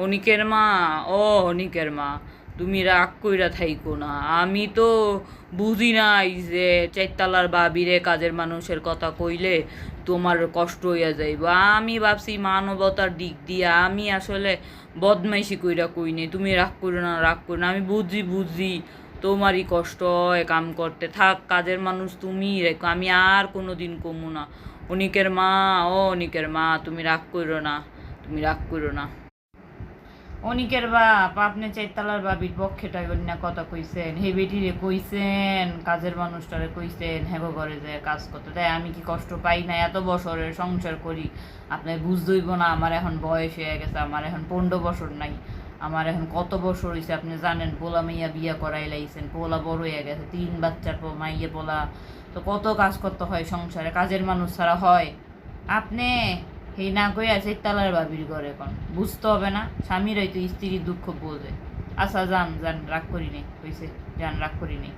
অনিকের মা, ও অনিকের মা, তুমি রাগ কইরা থাইকো না। আমি তো বুঝি নাই যে চারতলার বাবিরে কাজের মানুষের কথা কইলে তোমার কষ্ট হইয়া যাইব। আমি ভাবছি মানবতার দিক দিয়ে আমি আসলে বদমাইশি কইরা কইনি। তুমি রাগ করো না, রাগ করো না, আমি বুঝি বুঝি তোমারই কষ্ট হয় কাম করতে। থাক, কাজের মানুষ তুমি রেখো, আমি আর কোনো দিন কমু না। অনিকের মা, ও অনিকের মা, তুমি রাগ করো না, তুমি রাগ করো না। অনিকের বাপ, আপনি চারতলার বাবির পক্ষেটা না কথা কইছেন, হে বেটিরে কইছেন, কাজের মানুষটারে কইছেন হেগো ঘরে যে কাজ করতে দেয়। আমি কি কষ্ট পাই না? এত বছরের সংসার করি, আপনার বুঝতেইব না? আমার এখন বয়স হয়ে গেছে, আমার এখন 15 বছর নাই, আমার এখন কত বছর হয়েছে আপনি জানেন? পোলা মাইয়া বিয়া করাই লাইছেন, পোলা বড় হয়ে গেছে, 3 বাচ্চার মাইয়ে পোলা, তো কত কাজ করতে হয় সংসারে, কাজের মানুষ ছাড়া হয়? আপনি সেই না কই আছে তালার বাবির ঘরে এখন বুঝতে হবে না? স্বামীর হয়তো স্ত্রীর দুঃখ বোঝে। আচ্ছা যান যান, রাগ করি নেই, হয়েছে, যান, রাগ করি নেই।